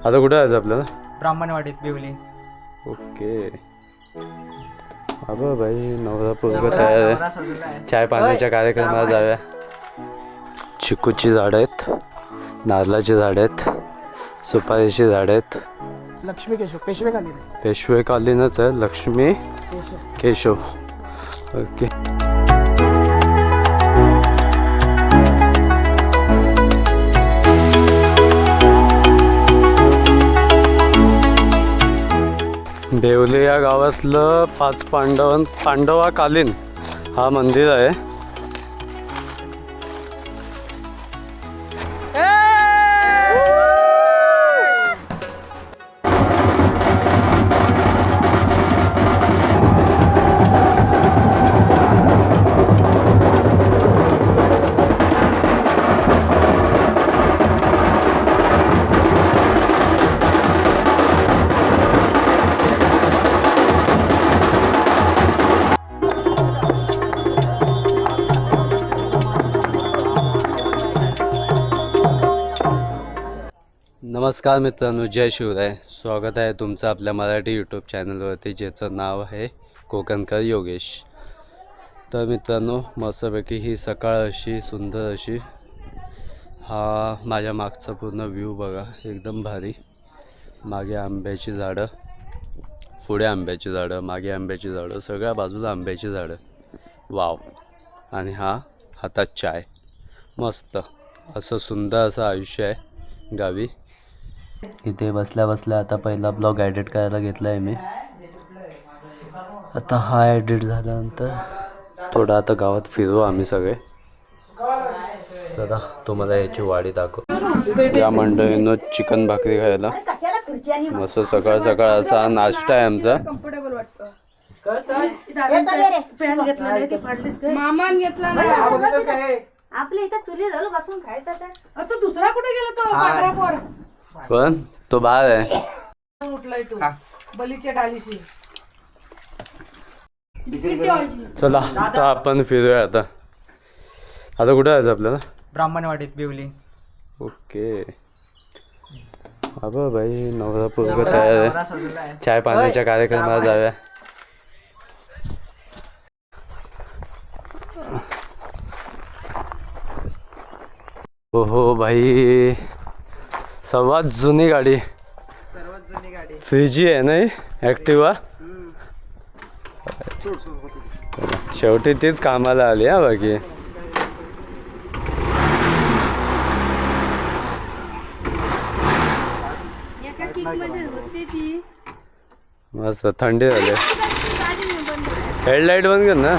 आता कुठे जायचं आपल्याला? ब्राह्मणवाडीत बिवली. ओके. अगं बाई नवरा पोरगा तयार आहे. चाय पाण्याच्या कार्यक्रमाला जाऊया. चिकूची झाड आहेत, नारळाची झाड आहेत, सुपारीची झाड आहेत. लक्ष्मी केशव पेशवेकालीन. पेशवेकालीनच आहे. लक्ष्मी केशव. ओके. देवले या गावातलं पांडवाकालीन हा मंदिर आहे. नमस्कार मित्रांनो, जय शिवराय. स्वागत आहे तुमचं आपल्या मराठी यूट्यूब चॅनलवरती, ज्याचं नाव आहे कोकणकर योगेश. तर मित्रांनो, मस्तपैकी ही सकाळ अशी सुंदर अशी, हा माझ्या मागचा पूर्ण व्ह्यू बघा, एकदम भारी. मागे आंब्याची झाडं, पुढे आंब्याची झाडं, मागे आंब्याची झाडं, सगळ्या बाजूला आंब्याची झाडं. वाव. आणि हा हातात चाय. मस्त असं सुंदर असं आयुष्य आहे गावी. इथे बसल्या बसल्या आता पहिला ब्लॉग एडिट करायला घेतला आहे मी. आता हा एडिट झाल्यानंतर थोडा आता गावात फिरू आम्ही सगळे. चला तुम्हाला याची वाडी दाखव. या मंडळीनं चिकन भाकरी खायला मस्त सकाळ सकाळ असा नाश्ता आहे आमचा. आपल्या इथं चुली झालं बसून खायचं. तर दुसरा कुठे गेला तो पांढरा? पण तो बाहेर आहे. उठलाय तू बलीच्या डालीशी. चला आता आपण फिरूया. आता कुठे जायचं आपल्याला? ब्राह्मणवाडीत बिवली. ओके. अगं बाई नवरा पोरगा तयार आहे. चाय पाण्याच्या कार्यक्रमाला जाऊया. हो भाई, सर्वात जुनी गाडी, फ्रीजी आहे नाही ॲक्टिवा. शेवटी तीच कामाला आली. हा बाकी मस्त थंडी झाली. हेडलाईट बंद कर ना.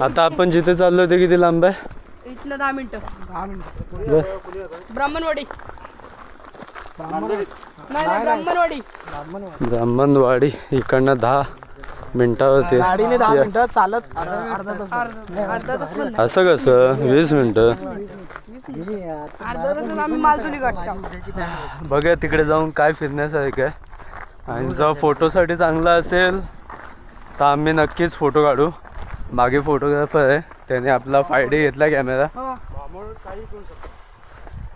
आता आपण जिथे चाललो ते किती लांब आहे? इथनं 10 मिनिटं. बस. ब्राह्मणवाडी. ब्राह्मणवाडी इकडनं 10 मिनिटावरती. गाडीने 10 मिनिटं, चालत अर्धा तास. असं कसं 20 मिनिटं? अर्धा तास आम्ही मालचुली काढतो. बघा तिकडे जाऊन काय फिरण्यासारखं आहे. आणि जर फोटोसाठी चांगला असेल तर आम्ही नक्कीच फोटो काढू. मागे फोटोग्राफर आहे, त्याने आपला 5D घेतला कॅमेरा.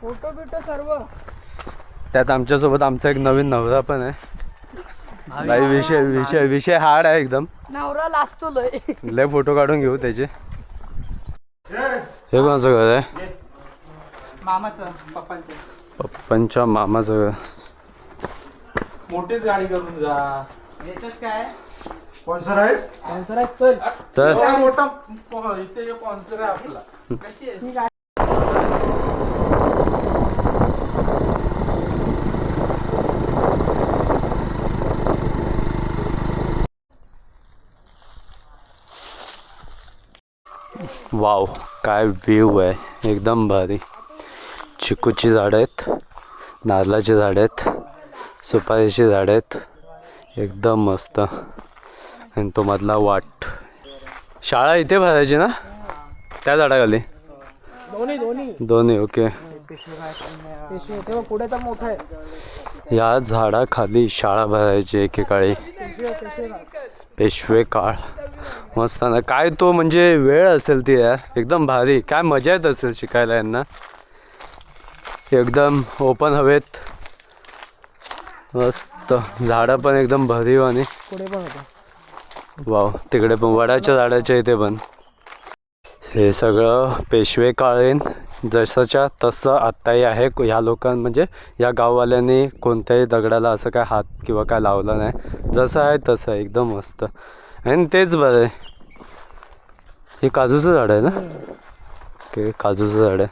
फोटो बिटो सर्व. त्यात आमच्यासोबत आमचा एक नवीन नवरा पण आहे. काही विषय हार्ड आहे एकदम. नवरा लाजतो लय फोटो काढून घेऊ त्याचे. हे कोणाचं घर आहे? मामाचं, पप्पांच्या मामाचं घर. मोठीच गाडी करून जा. येतच काय स्पॉन्सर आहेस? स्पॉन्सर आहे. चल तर मोठा इथे स्पॉन्सर आहे आपला. कशी आहे? वाव, काय व्ह्यू आहे, एकदम भारी. चिकूची झाडं आहेत, नारळाची झाडं आहेत, सुपारीची झाडं आहेत, एकदम मस्त. आणि तो मधला वाट. शाळा इथे भरायची ना त्या झाडाखाली? दोन्ही. ओके. पुढे तर मोठं आहे. या झाडाखाली शाळा भरायची एकेकाळी. पेशवे काळ. मस्त ना. काय तो म्हणजे वेळ असेल ती यार, एकदम भारी. काय मजा येत असेल शिकायला यांना. एकदम ओपन हवेत मस्त झाडं पण एकदम भरीव आणि पुढे पण होतं. वाव तिकडे पण वडाच्या झाडाच्या इथे पण. हे सगळं पेशवेकालीन जसंच्या तसं आत्ताही आहे. ह्या म्हणजे या गाववाल्यांनी कोणत्याही दगडाला असं काय हात किंवा काय लावला नाही. जसं आहे तसं एकदम मस्त. आणि तेच बरं आहे. हे काजूचं झाड आहे ना. ओके काजूचं झाड आहे.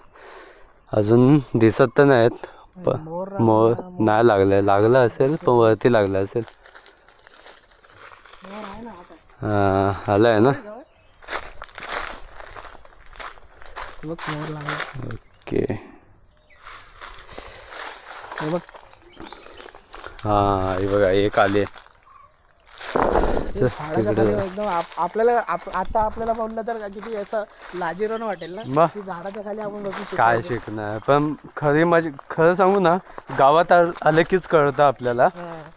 अजून दिसत तर नाहीत पण मोर नाही लागलं असेल पण वरती लागलं असेल. हां आलं आहे ना. ओके हां हे बघा एक आले. एकदम आपल्याला आता आपल्याला बोललं तर किती असं लाजिरवाणं वाटेल ना. मग की झाडाच्या खाली आपण बसून काय शिकणार. पण खरं सांगू ना गावात आले कीच कळतं आपल्याला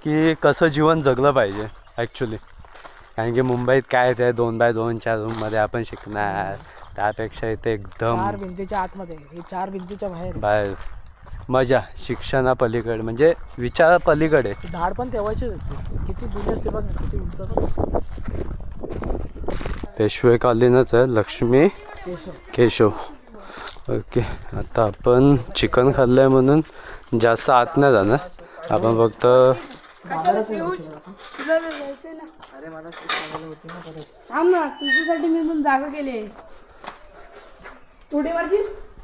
की कसं जीवन जगलं पाहिजे ॲक्च्युली. कारण की मुंबईत काय ते 2x2 रूममध्ये आपण शिकणार. त्यापेक्षा इथे एकदम 4 भिंतीच्या आतमध्ये, हे 4 भिंतीच्या बाहेर मजा. शिक्षणा पलीकडे म्हणजे विचारा पलीकडे. झाड पण तेव्हाचीच असते. किती जुने असते बघ, किती उंच. पेशवेकालीनच आहे. लक्ष्मी केशव. ओके आता आपण चिकन खाल्लं आहे म्हणून जास्त आत नाही जाणार. आपण फक्त थांब ना तुझ्यासाठी मी पण जागा केली. थोडी माझी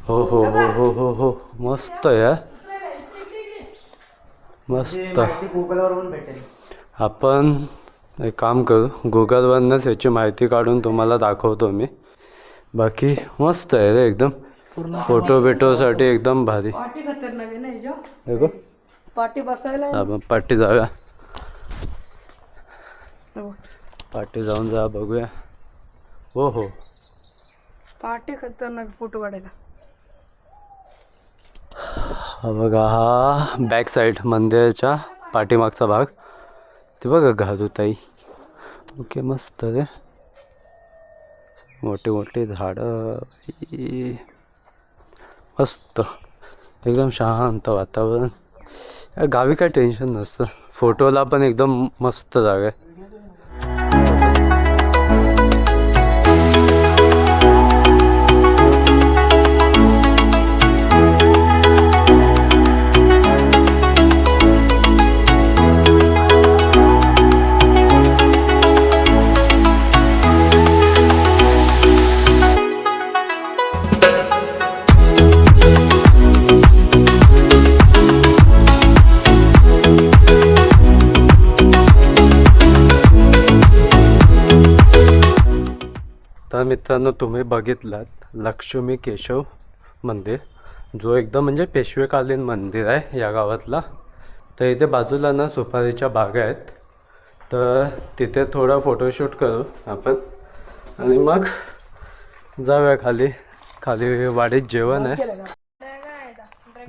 हो हो हो हो हो हो मस्त यार मस्त. आपण एक काम करू गुगलवरनंच याची माहिती काढून तुम्हाला दाखवतो मी. बाकी मस्त आहे रे एकदम. फोटो बिटोसाठी एकदम भारी. पाठी खतरनाक आहे ना ह्याच्या. देखो पाठी बसायला आपण पाठी जाऊया. पाठी जाऊन जा बघूया. हो हो पाठी खतरनाक फोटो काढायला. हा बघा हा बॅक साईड मंदिराच्या पाठीमागचा भाग. ते बघा घालूताई. ओके मस्त रे. मोठे मोठे झाडं मस्त एकदम शांत वातावरण. गावी काय टेन्शन नसतं. फोटोला पण एकदम मस्त जागा आहे. तर मित्रांनो तुम्ही बघितलात लक्ष्मी केशव मंदिर जो एकदम म्हणजे पेशवेकालीन मंदिर आहे या गावातला. तर इथे बाजूला ना सुपारीच्या बागा आहेत. तर तिथे थोडा फोटोशूट करू आपण आणि मग जाऊया खाली. खाली वाडीत जेवण आहे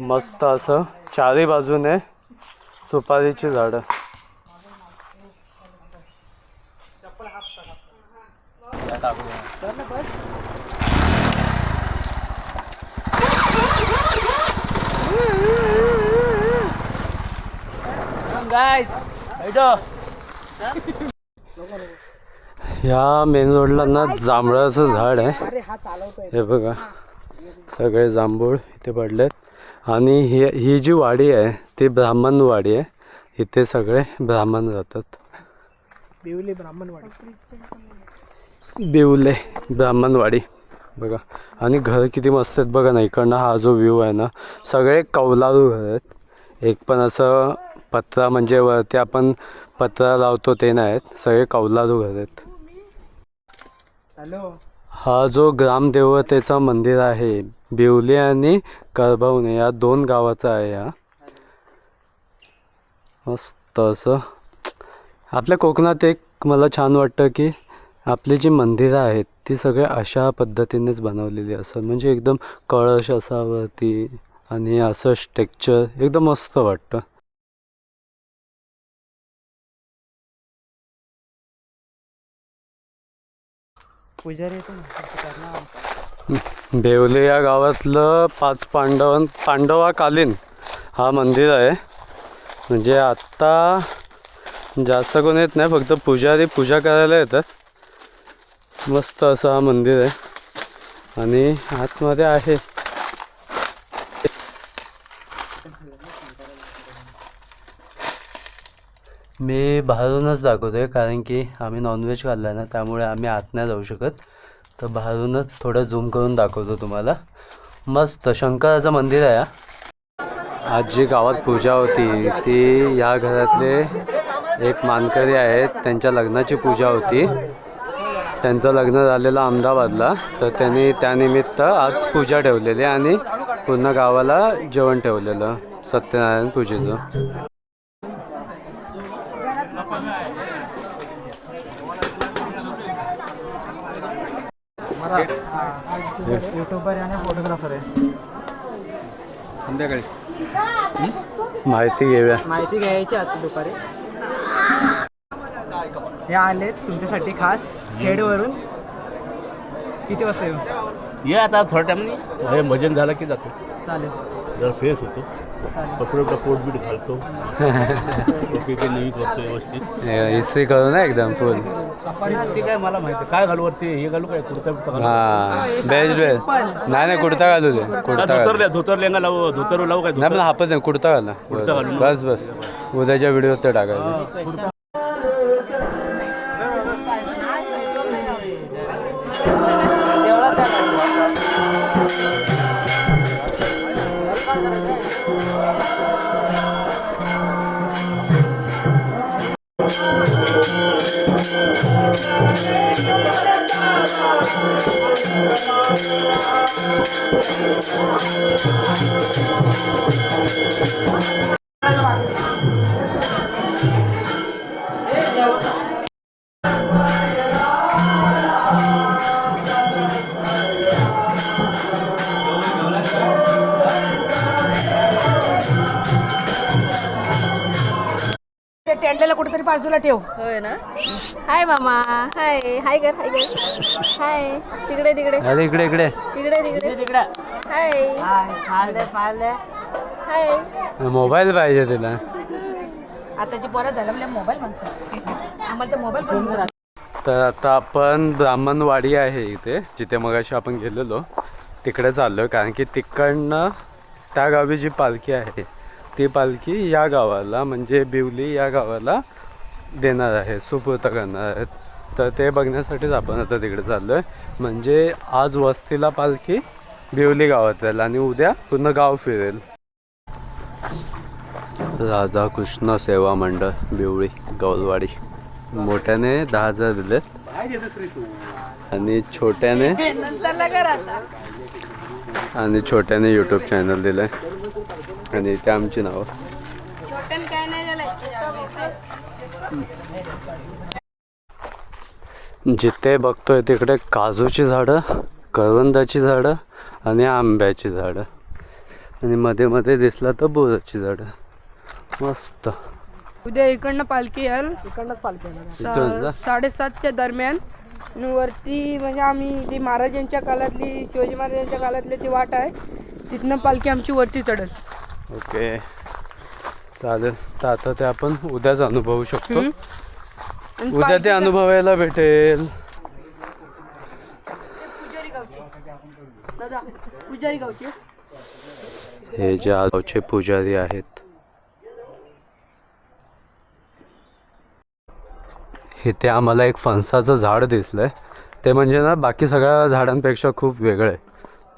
मस्त असं. चारही बाजूने सुपारीची झाडं. या मेन रोडला ना जांभळाचं झाड आहे. अरे हा चालवतोय. हे बघा सगळे जांभूळ इथे पडलेत. आणि ही जी वाडी आहे ती ब्राह्मणवाडी आहे. इथे सगळे ब्राह्मण राहतात. बिवली ब्राह्मणवाडी. बिवले ब्राह्मणवाडी बघा. आणि घर किती मस्त आहेत बघा ना. इकडनं हा जो व्ह्यू आहे ना सगळे कौलारू घर आहेत. एक पण असं पत्रा म्हणजे वरती आपण पत्रा लावतो ते नाही आहेत. सगळे कौलारू घर आहेत. हॅलो हा जो ग्रामदेवतेचा मंदिर आहे बिवले आणि करभावणे या 2 गावाचा आहे. हा मस्त असं. आपल्या कोकणात एक मला छान वाटतं की आपली जी मंदिरं आहेत ती सगळे अशा पद्धतीनेच बनवलेली असतात. म्हणजे एकदम कळश असावरती आणि असं स्ट्रक्चर एकदम मस्त वाटतं. पुजारी बेवले या गावातलं 5 पांडवाकालीन हा मंदिर आहे. म्हणजे आत्ता जास्त कोण येत नाही, फक्त पुजारी पूजा करायला येतात। मस्त असं हा मंदिर आहे आणि आतमध्ये आहे मी बाहेरूनच दाखवतोय कारण की आम्ही नॉनव्हेज खाल्लं ना, त्यामुळे आम्ही आत नाही जाऊ शकत, तर बाहेरूनच थोडं झूम करून दाखवतो तुम्हाला। मस्त शंकराचं मंदिर आहे। आज जी गावात पूजा होती ती या घरातले एक मानकरी आहेत, त्यांच्या लग्नाची पूजा होती। त्यांचं लग्न झालेलं अहमदाबादला, तर त्यांनी त्यानिमित्त आज पूजा ठेवलेली आणि पूर्ण गावाला जेवण ठेवलेलं सत्यनारायण पूजेचं। युट्यूबर आणि फोटोग्राफर आहे। संध्याकाळी माहिती घेऊया। माहिती घ्यायची आता दुपारी। हे आले तुमच्यासाठी खास खेडवरून। किती वाजता येऊ? ये आता थोड्या टाइम भजन झालं की जातो, चालेल जरा फ्रेश होतो, कपडे कोट बीट घालतो, ओके नवी करतो व्यवस्थित। हिस्ट्री करू ना एकदम फुल। ते काय मला माहिती काय घालू वरती, हे घालू काय कुर्ता बिर्ता घालू? हां बेस्ट बेस्ट। नाही कुर्ता घालू दे, कुर्ता घालू। धोतर लेंगा लावू, धोतर लावू काय? नाही पण हापत नाही, कुर्ता घाला। घालू ना। बस बस उद्याच्या व्हिडिओ ते टाकायचं। ते टेंटला कुठेतरी बाजूला ठेव। होय ना। हाय मामा, हाय हाय कर, हाय कर, हाय तिकडे तिकडे अरे इकडे इकडे तिकडे तिकडे तिकडे हाय हाय। मोबाईल पाहिजे तिला। आताची परत झालं म्हणजे मोबाईल म्हणतात आम्हाला, तर मोबाईल पण। तर आता आपण ब्राह्मणवाडी आहे इथे, जिथे मगाशी आपण गेलेलो तिकडे चाललो, कारण की तिकडनं त्या गावी जी पालखी आहे ती पालखी या गावाला म्हणजे बिवली या गावाला देणार आहे, सुपूर्त करणार आहेत। तर ते बघण्यासाठीच आपण आता तिकडे चाललो आहे। म्हणजे आज वस्तीला पालखी बिवली गावात राहील आणि उद्या पूर्ण गाव फिरेल। राधाकृष्ण सेवा मंडळ बिवळी गौलवाडी, मोठ्याने 10,000 दिलेत आणि छोट्याने यूट्यूब चॅनल दिलं आहे आणि ते आमची नावं। जिथे बघतोय तिकडे काजूची झाडं, करवंदाची झाडं आणि आंब्याची झाडं आणि मध्ये मध्ये दिसला तर बोराची झाडं। मस्त। उद्या इकडनं पालखी येईल, इकडनंच पालखी येणार. इकडनं? 7:30च्या दरम्यान। आणि वरती म्हणजे आम्ही ती महाराजांच्या काळातली, शिवाजी महाराजांच्या काळातली ती वाट आहे, तिथनं पालखी आमची वरती चढेल। ओके चालेल। तर आता ते आपण उद्याच अनुभवू शकतो, उद्या ते अनुभवायला भेटेल। पुजारी गावचे हे जे गावचे पुजारी आहेत, इथे आम्हाला एक फणसाचं झाड दिसलंय, ते म्हणजे ना बाकी सगळ्या झाडांपेक्षा खूप वेगळं आहे।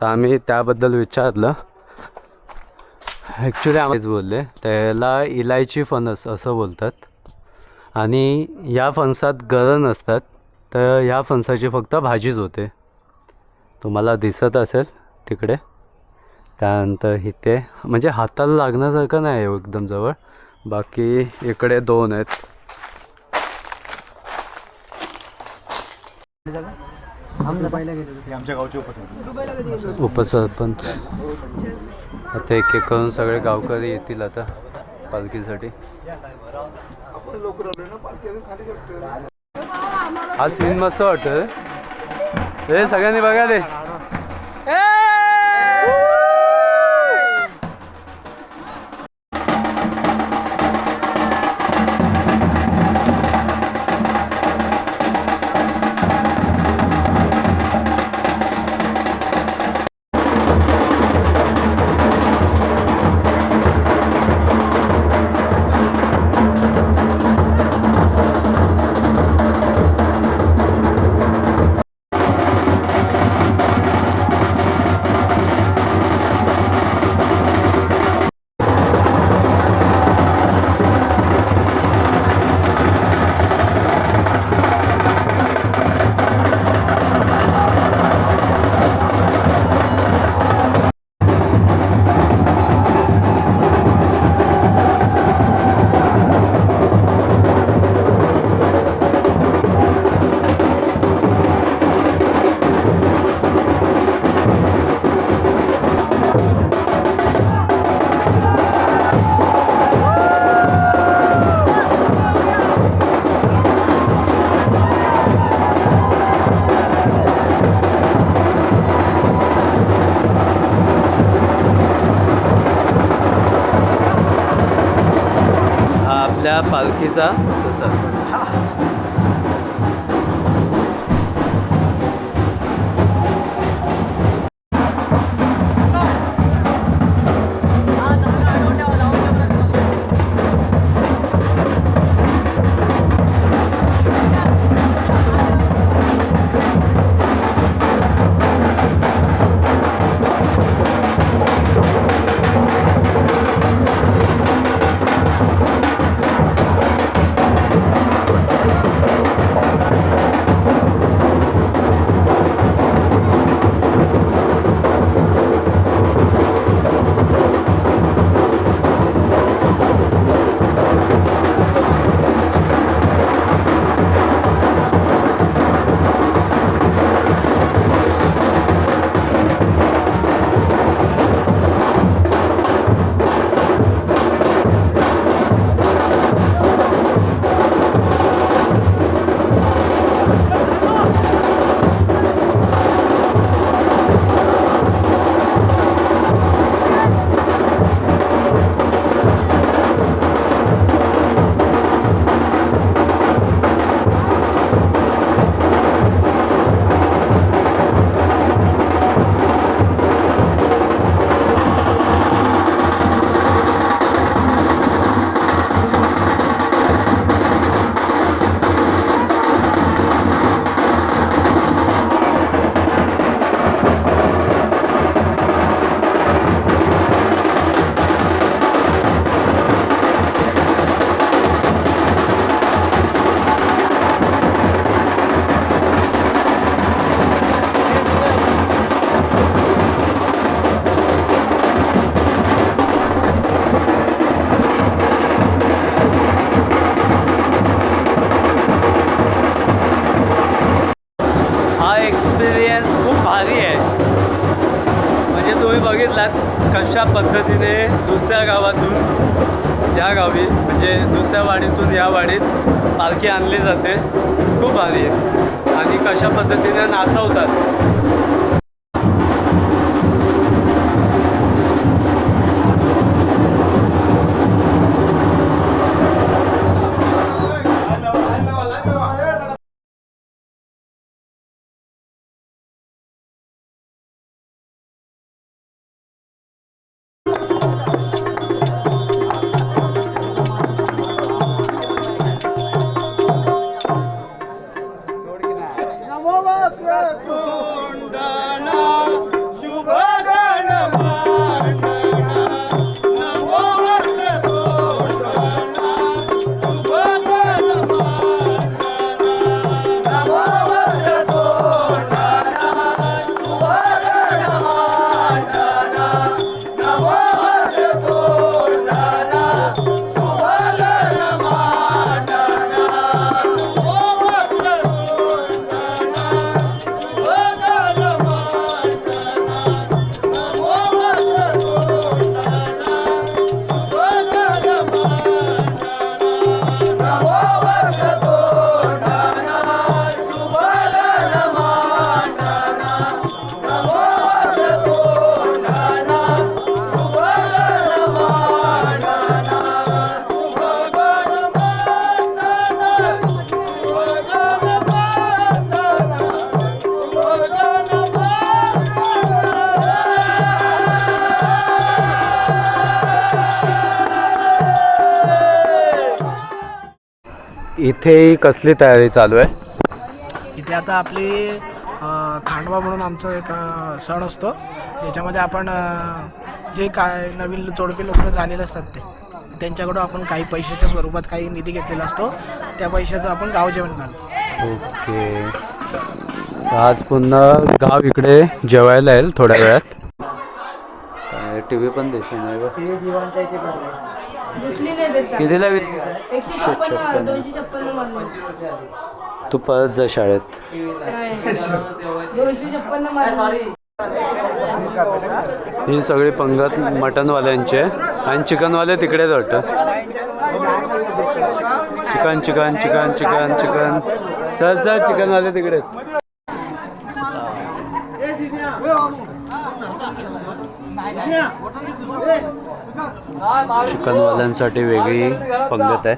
तर आम्ही त्याबद्दल विचारलं, ॲक्च्युली आम्हीच बोलले त्याला इलायची फणस असं बोलतात आणि या फणसात गर नसतात, तर ह्या फणसाची फक्त भाजीच होते। तुम्हाला दिसत असेल तिकडे। त्यानंतर इथे म्हणजे हाताला लागण्यासारखं नाही आहे एकदम जवळ, बाकी इकडे 2 आहेत। आमच्या गावचे उपसरपंच आता एक एक करून सगळे गावकरी येतील आता पालखीसाठी। हा सीन मस्त वाटतं रे, सगळ्यांनी बघा रे। आपल्या पालखीचा प्रसाद. कशा पद्धतीने दुसऱ्या गावातून या गावी म्हणजे दुसऱ्या वाडीतून या वाडीत पालखी आणली जाते. खूप भारी आहे आणि कशा पद्धतीने नाचवतात. इथे कसली तयारी चालू आहे? इथे आता आपली खांडवा म्हणून आमचं एक सण असतो, ज्याच्यामध्ये आपण जे काय नवीन जोडपे लोक झालेले असतात त्यांच्याकडून आपण काही पैशाच्या स्वरूपात काही निधी घेतलेला असतो. त्या पैशाचं आपण गाव जेवण घालतो. ओके, आज पुन्हा गाव इकडे जेवायला येईल थोड्या वेळात. टी व्ही पण दिसत नाही. कितीला 156 256 मारलं. तू परत जा शाळेत. 256 मारलं. ही सगळी पंगत मटनवाल्यांची आहे आणि चिकनवाले तिकडेच वाटतं. Chicken chicken chicken chicken chicken चल चल चिकनवाले तिकडे. चिकनवाल्यांसाठी वेगळी पंगत आहे.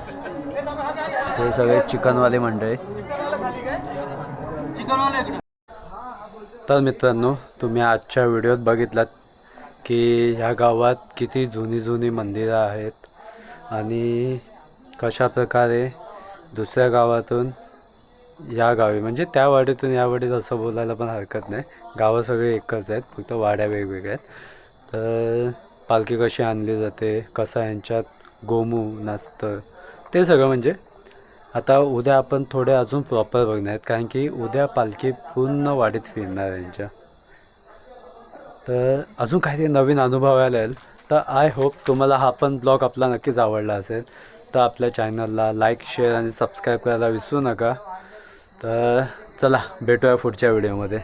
हे सगळे चिकनवाले मंडळी. तर मित्रांनो, तुम्ही आजच्या व्हिडिओत बघितलात की ह्या गावात किती जुनी जुनी मंदिरं आहेत आणि कशा प्रकारे दुसऱ्या गावातून या गावी, म्हणजे त्या वाडीतून या वाडीत असं बोलायला पण हरकत नाही, गावं सगळे एकच आहेत, फक्त वाड्या वेगवेगळ्या आहेत. तर पालखी कशी आणली जाते, कसं यांच्यात गोमून नसतं, ते सगळं म्हणजे आता उद्या आपण थोडे अजून प्रॉपर बघणार आहेत, कारण की उद्या पालखी पूर्ण वाडीत फिरणार आहे यांच्या. तर अजून काहीतरी नवीन अनुभवायला येईल. तर आय होप तुम्हाला हा पण ब्लॉग आपला नक्कीच आवडला असेल. तर आपल्या चॅनलला लाईक, शेअर आणि सबस्क्राईब करायला विसरू नका. तर चला, भेटूया पुढच्या व्हिडिओमध्ये.